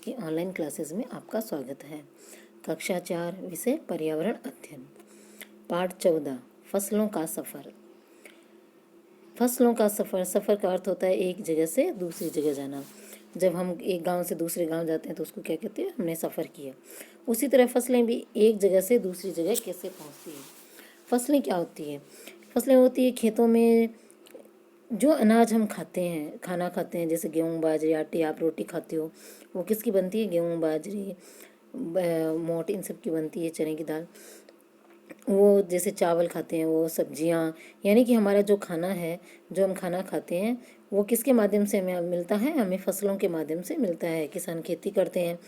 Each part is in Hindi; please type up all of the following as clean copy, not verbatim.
की ऑनलाइन क्लासेस में आपका स्वागत है। कक्षा 4 विषय पर्यावरण अध्ययन, पाठ 14 फसलों का सफ़र। फसलों का सफ़र, सफ़र का अर्थ होता है एक जगह से दूसरी जगह जाना। जब हम एक गांव से दूसरे गांव जाते हैं तो उसको क्या कहते हैं, हमने सफ़र किया। उसी तरह फसलें भी एक जगह से दूसरी जगह कैसे पहुंचती हैं। फसलें क्या होती हैं? फसलें होती है खेतों में जो अनाज हम खाते हैं, खाना खाते हैं, जैसे गेहूँ बाजरे आटे, आप रोटी खाते हो, वो किसकी बनती है? गेहूँ बाजरे मोट इन सब की बनती है, चने की दाल। वो जैसे चावल खाते हैं, वो सब्जियाँ, यानी कि हमारा जो खाना है, जो हम खाना खाते हैं, वो किसके माध्यम से हमें मिलता है? हमें फसलों के माध्यम से मिलता है। किसान खेती करते हैं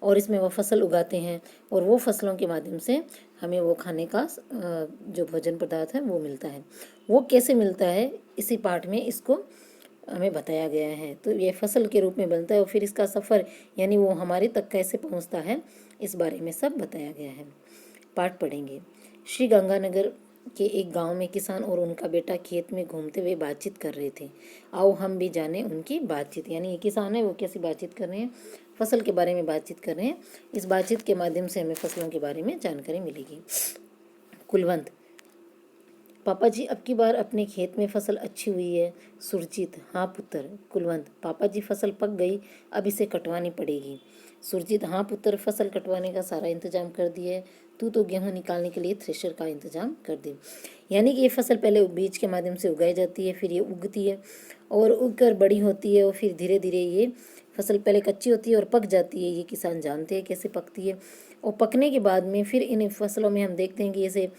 और इसमें वो फसल उगाते हैं और वो फसलों के माध्यम से हमें वो खाने का जो भोजन पदार्थ है वो मिलता है। वो कैसे मिलता है, इसी पाठ में इसको हमें बताया गया है। तो ये फसल के रूप में बनता है और फिर इसका सफ़र यानी वो हमारे तक कैसे पहुंचता है, इस बारे में सब बताया गया है। पाठ पढ़ेंगे। श्री गंगानगर के एक गांव में किसान और उनका बेटा खेत में घूमते हुए बातचीत कर रहे थे। आओ हम भी जाने उनकी बातचीत। यानी ये किसान है, वो कैसी बातचीत कर रहे हैं? फसल के बारे में बातचीत कर रहे हैं। इस बातचीत के माध्यम से हमें फसलों के बारे में जानकारी मिलेगी। कुलवंत: पापा जी, अब की बार अपने खेत में फसल अच्छी हुई है। सुरजीत: हाँ पुत्र। कुलवंत: पापा जी, फसल पक गई, अब इसे कटवानी पड़ेगी। सुरजीत: हाँ पुत्र, फसल कटवाने का सारा इंतजाम कर दिया है। तू तो गेहूं निकालने के लिए थ्रेशर का इंतजाम कर दे। यानी कि ये फसल पहले बीज के माध्यम से उगाई जाती है, फिर ये उगती है और उगकर बड़ी होती है और फिर धीरे धीरे ये फसल पहले कच्ची होती है और पक जाती है। ये किसान जानते हैं कैसे पकती है। और पकने के बाद में फिर इन फसलों में हम देखते हैं कि जैसे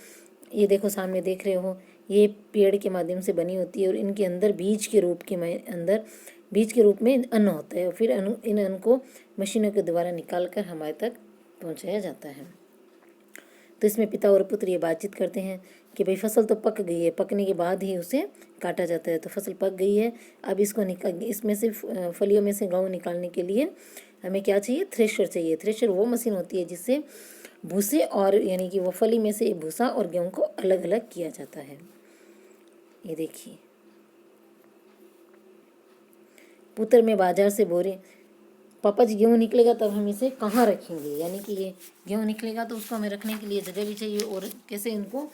ये देखो, सामने देख रहे हो, ये पेड़ के माध्यम से बनी होती है और इनके अंदर बीज के रूप में अन्न होता है और फिर इन अन्न को मशीनों के द्वारा निकाल कर हमारे तक पहुंचाया जाता है। तो इसमें पिता और पुत्र ये बातचीत करते हैं कि भाई फसल तो पक गई है, पकने के बाद ही उसे काटा जाता है। तो फसल पक गई है, अब इसको इसमें से फलियों में से गेहूं निकालने के लिए हमें क्या चाहिए? थ्रेशर चाहिए। थ्रेशर वो मशीन होती है जिससे भूसे और यानी कि वो फली में से भूसा और गेहूं को अलग अलग किया जाता है। ये देखिए, पुत्र में बाजार से बोरे। पापा जी, गेहूँ निकलेगा तब हम इसे कहाँ रखेंगे? यानी कि ये गेहूँ निकलेगा तो उसको हमें रखने के लिए जगह भी चाहिए और कैसे इनको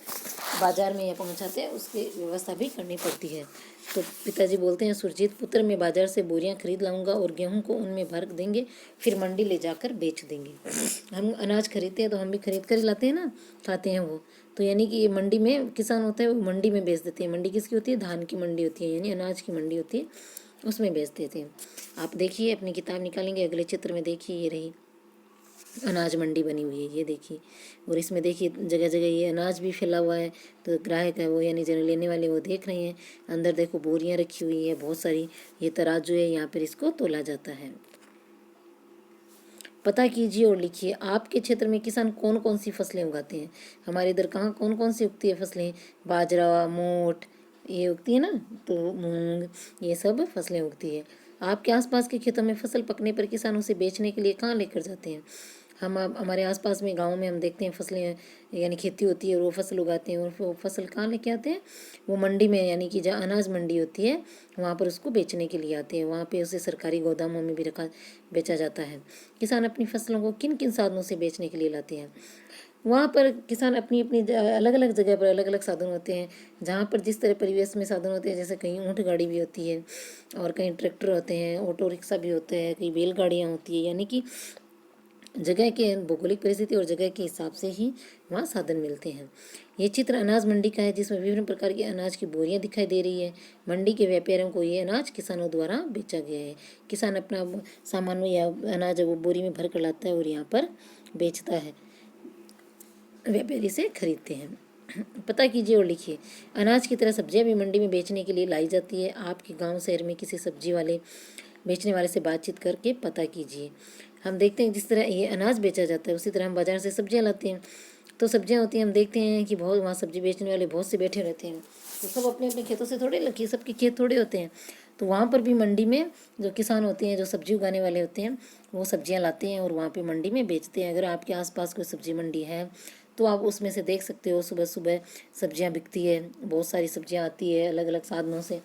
बाजार में ये पहुँचाते हैं उसकी व्यवस्था भी करनी पड़ती है। तो पिताजी बोलते हैं, सुरजीत पुत्र, मैं बाजार से बोरियां खरीद लाऊंगा और गेहूं को उनमें भर देंगे, फिर मंडी ले जाकर बेच देंगे। हम अनाज खरीदते हैं तो हम भी खरीद कर ही लाते हैं ना, खाते हैं वो। तो यानी कि ये मंडी में किसान होता है, वो मंडी में बेच देते हैं। मंडी किसकी होती है? धान की मंडी होती है, यानी अनाज की मंडी होती है, उसमें बेच देते हैं। आप देखिए, अपनी किताब निकालेंगे, अगले चित्र में देखिए, ये रही अनाज मंडी बनी हुई है, ये देखिए। और इसमें देखिए जगह जगह ये अनाज भी फैला हुआ है। तो ग्राहक है वो, यानी जो लेने वाले, वो देख रहे हैं। अंदर देखो बोरियां रखी हुई है बहुत सारी। ये तराजू है, यहाँ पर इसको तोला जाता है। पता कीजिए और लिखिए, आपके क्षेत्र में किसान कौन कौन सी फसलें उगाते हैं। हमारे इधर कहाँ कौन कौन सी उगती है फसलें? बाजरा, मोठ, ये उगती है ना, तो मूंग, ये सब फसलें उगती है। आपके आसपास के खेतों में फसल पकने पर किसान उसे बेचने के लिए कहाँ लेकर जाते हैं? हमारे आसपास में गांव में हम देखते हैं फसलें यानी खेती होती है और वो फसल उगाते हैं और वो फसल कहाँ लेके आते हैं? वो मंडी में, यानी कि जहाँ अनाज मंडी होती है वहाँ पर उसको बेचने के लिए आते हैं। वहाँ पे उसे सरकारी गोदामों में भी बेचा जाता है। किसान अपनी फसलों को किन किन साधनों से बेचने के लिए लाते हैं? वहाँ पर किसान अपनी अपनी अलग अलग जगह पर अलग अलग साधन होते हैं। जहाँ पर जिस तरह परिवेश में साधन होते हैं, जैसे कहीं ऊँट गाड़ी भी होती है और कहीं ट्रैक्टर होते हैं, ऑटो रिक्शा भी होते हैं, कहीं बैलगाड़ियाँ होती है। यानी कि जगह के भौगोलिक परिस्थिति और जगह के हिसाब से ही वहाँ साधन मिलते हैं। ये चित्र अनाज मंडी का है, जिसमें विभिन्न प्रकार के अनाज की बोरियां दिखाई दे रही है। मंडी के व्यापारियों को ये अनाज किसानों द्वारा बेचा गया है। किसान अपना सामान या अनाज वो बोरी में भर कर लाता है और यहाँ पर बेचता है, व्यापारी से खरीदते हैं। पता कीजिए और लिखिए, अनाज की तरह सब्जियां भी मंडी में बेचने के लिए लाई जाती है। आपके गांव शहर में किसी सब्जी वाले बेचने वाले से बातचीत करके पता कीजिए। हम देखते हैं जिस तरह ये अनाज बेचा जाता है उसी तरह हम बाजार से सब्जियां लाते हैं। तो सब्जियां होती हैं, हम देखते हैं कि बहुत वहाँ सब्जी बेचने वाले बहुत से बैठे रहते हैं। तो सब अपने अपने खेतों से थोड़े लगे, सबके खेत थोड़े होते हैं। तो वहाँ पर भी मंडी में जो किसान होते हैं, जो सब्जी उगाने वाले होते हैं, वो सब्जियां लाते हैं और वहाँ पे मंडी में बेचते हैं। अगर आपके आसपास कोई सब्जी मंडी है तो आप उसमें से देख सकते हो, सुबह सुबह सब्जियां बिकती है, बहुत सारी सब्जियां आती है अलग अलग साधनों से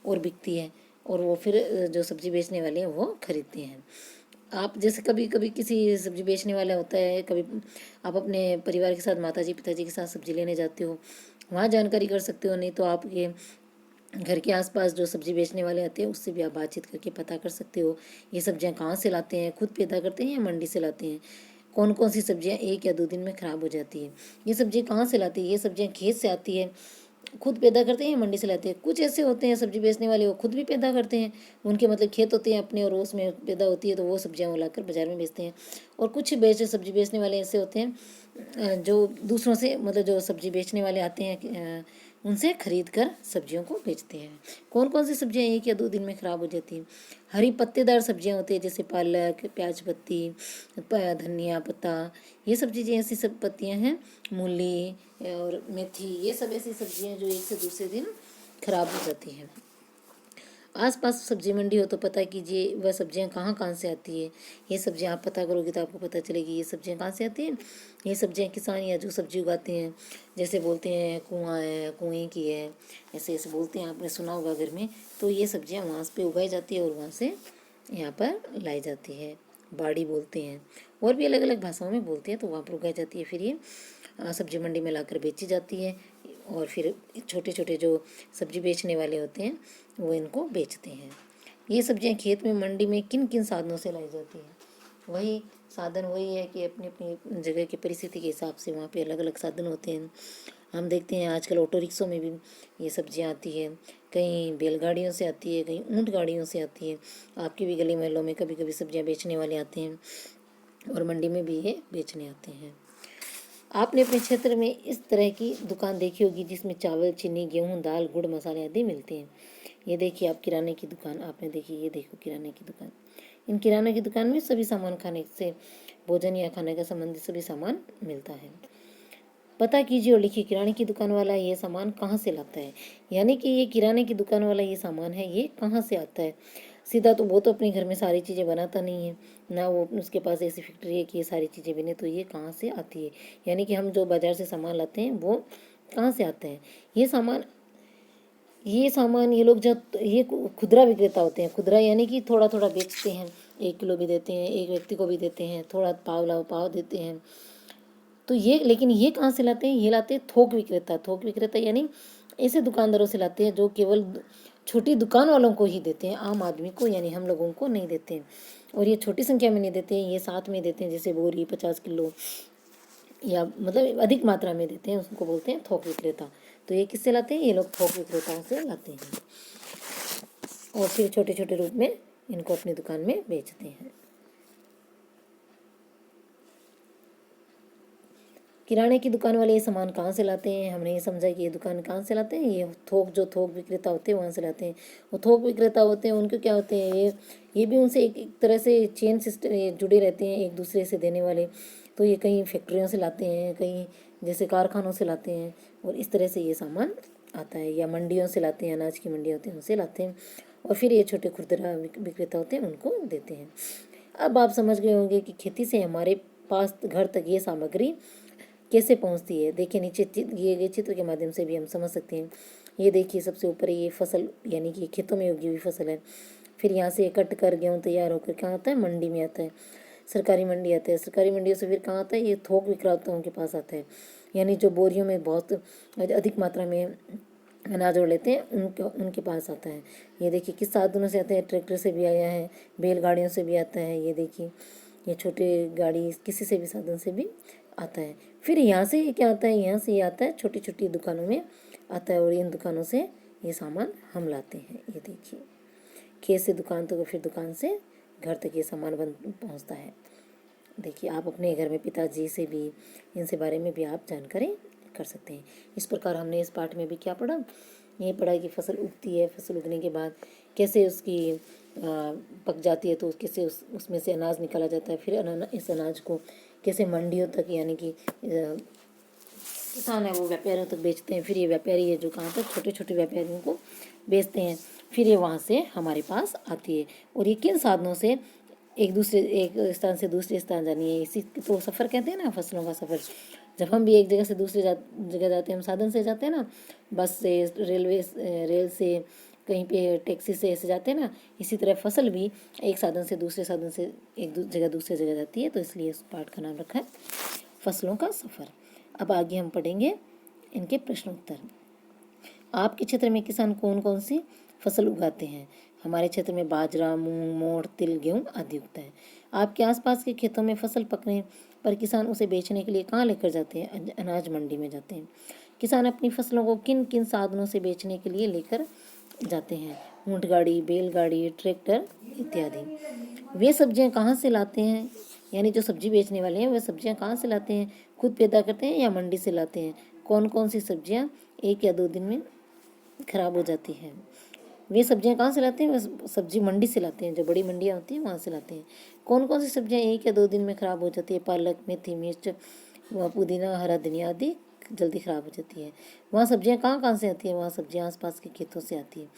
और बिकती है और वो फिर जो सब्जी बेचने वाले हैं वो खरीदते हैं। आप जैसे कभी कभी किसी सब्जी बेचने वाला होता है, कभी आप अपने परिवार के साथ, माताजी पिताजी के साथ सब्जी लेने जाते हो, वहाँ जानकारी कर सकते हो। नहीं तो आपके घर के आसपास जो सब्जी बेचने वाले आते हैं उससे भी आप बातचीत करके पता कर सकते हो ये सब्जियां कहाँ से लाते हैं, खुद पैदा करते हैं या मंडी से लाते हैं। कौन कौन सी सब्जियां 1 या 2 दिन में ख़राब हो जाती है, ये सब्जियां कहाँ से लाती है, ये सब्जियां खेत से आती है, खुद पैदा करते हैं या मंडी से लाते हैं। कुछ ऐसे होते हैं सब्जी बेचने वाले, वो खुद भी पैदा करते हैं, उनके मतलब खेत होते हैं अपने और उसमें पैदा होती है, तो वो सब्जियां वो लाकर बाजार में बेचते हैं। और कुछ सब्जी बेचने वाले ऐसे होते हैं जो दूसरों से, मतलब जो सब्जी बेचने वाले आते हैं उनसे खरीद कर सब्जियों को बेचते हैं। कौन कौन सी सब्जियां 1 या 2 दिन में ख़राब हो जाती हैं? हरी पत्तेदार सब्जियां होती है, जैसे पालक, प्याज पत्ती, धनिया पत्ता, ये सब चीज़ें ऐसी सब पत्तियां हैं। मूली और मेथी, ये सब ऐसी सब्जियां जो एक से दूसरे दिन खराब हो जाती हैं। आसपास सब्जी मंडी हो तो पता कीजिए वह सब्जियां कहाँ कहाँ से आती है। ये सब्जियां आप पता करोगे तो आपको पता चलेगी ये सब्जियां कहाँ से आती हैं। ये सब्जियां किसान या जो सब्जी उगाते हैं, जैसे बोलते हैं कुआं है, कुएं की है, ऐसे ऐसे बोलते हैं, आपने सुना होगा घर में। तो ये सब्जियां वहाँ पे उगाई जाती है और वहाँ से यहाँ पर लाई जाती है। बाड़ी बोलते हैं, और भी अलग अलग भाषाओं में बोलते हैं। तो वहाँ पर उगाई जाती है, फिर ये सब्जी मंडी में लाकर बेची जाती है। और फिर छोटे छोटे जो सब्जी बेचने वाले होते हैं वो इनको बेचते हैं। ये सब्जियां खेत में, मंडी में किन किन साधनों से लाई जाती हैं? वही साधन वही है कि अपनी अपनी जगह की परिस्थिति के हिसाब से वहाँ पे अलग अलग साधन होते हैं। हम देखते हैं आजकल ऑटो रिक्शों में भी ये सब्जियां आती है, कहीं बैलगाड़ियों से आती है, कहीं ऊँट गाड़ियों से आती है। आपकी भी गली मोहल्लों में कभी कभी सब्जियां बेचने वाले आते हैं और मंडी में भी ये बेचने आते हैं। आपने अपने क्षेत्र में इस तरह की दुकान देखी होगी जिसमें चावल, चीनी, गेहूं, दाल, गुड़, मसाले आदि मिलते हैं। ये देखिए आप किराने की दुकान आपने देखी, ये देखो किराने की दुकान। इन किराने की दुकान में सभी सामान, खाने से भोजन या खाने का संबंधित सभी सामान मिलता है। पता कीजिए और लिखिए किराने की दुकान वाला ये सामान कहाँ से लाता है। यानी कि ये किराने की दुकान वाला ये सामान है, ये कहाँ से आता है। सीधा तो वो तो अपने घर में सारी चीज़ें बनाता नहीं है ना, वो उसके पास ऐसी फैक्ट्री है कि ये सारी चीज़ें बने। तो ये कहाँ से आती है, यानी कि हम जो बाज़ार से सामान लाते हैं वो कहाँ से आता है। ये सामान ये लोग जब, ये खुदरा विक्रेता होते हैं। खुदरा यानी कि थोड़ा थोड़ा बेचते हैं, 1 किलो भी देते हैं, एक व्यक्ति को भी देते हैं, थोड़ा पाव लाओ पाव देते हैं। तो ये, लेकिन ये कहाँ से लाते हैं? ये लाते हैं थोक विक्रेता। थोक विक्रेता यानी ऐसे दुकानदारों से लाते हैं जो केवल छोटी दुकान वालों को ही देते हैं, आम आदमी को यानी हम लोगों को नहीं देते हैं। और ये छोटी संख्या में नहीं देते हैं, ये साथ में देते हैं, जैसे बोरी 50 किलो या मतलब अधिक मात्रा में देते हैं, उसको बोलते हैं थोक विक्रेता। तो ये किससे लाते हैं? ये लोग थोक विक्रेताओं से लाते हैं और फिर छोटे छोटे रूप में इनको अपनी दुकान में बेचते हैं। किराने की दुकान वाले ये सामान कहाँ से लाते हैं? हमने ये समझा कि ये दुकान कहाँ से लाते हैं, ये थोक विक्रेता होते हैं वहाँ से लाते हैं। वो थोक विक्रेता होते हैं, उनके क्या होते हैं, ये भी उनसे एक तरह से चेन सिस्टम जुड़े रहते हैं एक दूसरे से देने वाले। तो ये कहीं फैक्ट्रियों से लाते हैं, कहीं जैसे कारखानों से लाते हैं, और इस तरह से ये सामान आता है। या मंडियों से लाते हैं, अनाज की मंडियाँ होती हैं उनसे लाते हैं, और फिर ये छोटे खुदरा विक्रेता होते हैं उनको देते हैं। अब आप समझ गए होंगे कि खेती से हमारे पास घर तक ये सामग्री कैसे पहुंचती है। देखिए नीचे दिए गए चित्र के माध्यम से भी हम समझ सकते हैं। ये देखिए सबसे ऊपर ये फसल, यानी कि खेतों में उगी हुई फसल है। फिर यहाँ से कट कर गेहूँ तैयार होकर कहाँ आता है? मंडी में आता है, सरकारी मंडी आता है। सरकारी मंडियों से फिर कहाँ आता है? ये थोक विक्रेताओं के पास आता है, यानी जो बोरियों में बहुत अधिक मात्रा में अनाज और लेते हैं उनके पास आता है। ये देखिए किस साधनों से आता है? ट्रैक्टर से भी आया है, बैलगाड़ियों से भी आता है। ये देखिए ये छोटे गाड़ी, किसी से भी साधन से भी आता है। फिर यहाँ से ये क्या आता है? यहाँ से ये आता है छोटी छोटी दुकानों में आता है, और इन दुकानों से ये सामान हम लाते हैं। ये देखिए खेत से दुकान तक, फिर दुकान से घर तक ये सामान पहुँचता है। देखिए आप अपने घर में पिताजी से भी इनसे बारे में भी आप जानकारी कर सकते हैं। इस प्रकार हमने इस पाठ में भी क्या पढ़ा? ये पढ़ा कि फसल उगती है, फसल उगने के बाद कैसे उसकी पक जाती है, तो कैसे उसमें से अनाज निकाला जाता है। फिर इस अनाज को कैसे मंडियों तक, यानी कि किसान है वो व्यापारियों तक बेचते हैं। फिर ये व्यापारी है जो कहाँ तक? छोटे छोटे व्यापारियों को बेचते हैं। फिर ये वहाँ से हमारे पास आती है। और ये किन साधनों से एक स्थान से दूसरे स्थान जानी है, इसी तो सफ़र कहते हैं ना, फसलों का सफ़र। जब हम भी एक जगह से दूसरी जगह जाते हैं, हम साधन से जाते हैं ना, बस से, रेल से, कहीं पे टैक्सी से ऐसे जाते हैं ना, इसी तरह फसल भी एक साधन से दूसरे साधन से एक जगह दूसरे जगह जाती है, तो इसलिए इस पाठ का नाम रखा है फसलों का सफ़र। अब आगे हम पढ़ेंगे इनके प्रश्न उत्तर। आपके क्षेत्र में किसान कौन कौन सी फसल उगाते हैं? हमारे क्षेत्र में बाजरा, मूंग, मोठ, तिल, गेहूँ आदि उगता है। आपके आसपास के खेतों में फसल पकने पर किसान उसे बेचने के लिए कहाँ लेकर जाते हैं? अनाज मंडी में जाते हैं। किसान अपनी फसलों को किन किन साधनों से बेचने के लिए लेकर जाते हैं? ऊंटगाड़ी, बैलगाड़ी, ट्रैक्टर इत्यादि। वे सब्जियां कहाँ से लाते हैं? यानी जो सब्जी बेचने वाले हैं वे सब्जियां कहाँ से लाते हैं? खुद पैदा करते हैं या मंडी से लाते हैं? कौन कौन सी सब्जियां 1 या 2 दिन में खराब हो जाती है? वे सब्जियां कहाँ से लाते हैं? वे सब्जी मंडी से लाते हैं, जो बड़ी मंडियाँ होती हैं वहाँ से लाते हैं। कौन कौन सी सब्जियां 1 या 2 दिन में खराब हो जाती है? पालक, मेथी, मिर्च, पुदीना, हरा धनिया आदि जल्दी ख़राब हो जाती है। वहाँ सब्जियां कहाँ कहाँ से आती हैं? वहाँ सब्जियां आसपास के खेतों से आती है।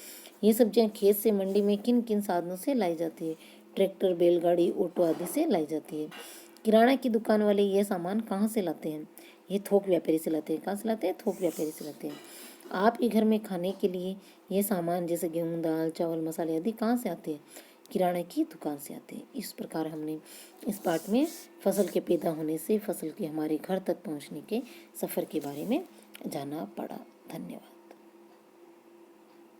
ये सब्जियां खेत से मंडी में किन किन साधनों से लाई जाती है? ट्रैक्टर, बैलगाड़ी, ऑटो आदि से लाई जाती है। किराना की दुकान वाले ये सामान कहाँ से लाते हैं? ये थोक व्यापारी से लाते हैं। कहाँ से लाते हैं? थोक व्यापारी से लाते हैं। आपके घर में खाने के लिए ये सामान जैसे गेहूँ, दाल, चावल, मसाले आदि कहाँ से आते हैं? किराने की दुकान से आते हैं। इस प्रकार हमने इस पाठ में फसल के पैदा होने से फसल के हमारे घर तक पहुँचने के सफ़र के बारे में जाना पड़ा। धन्यवाद।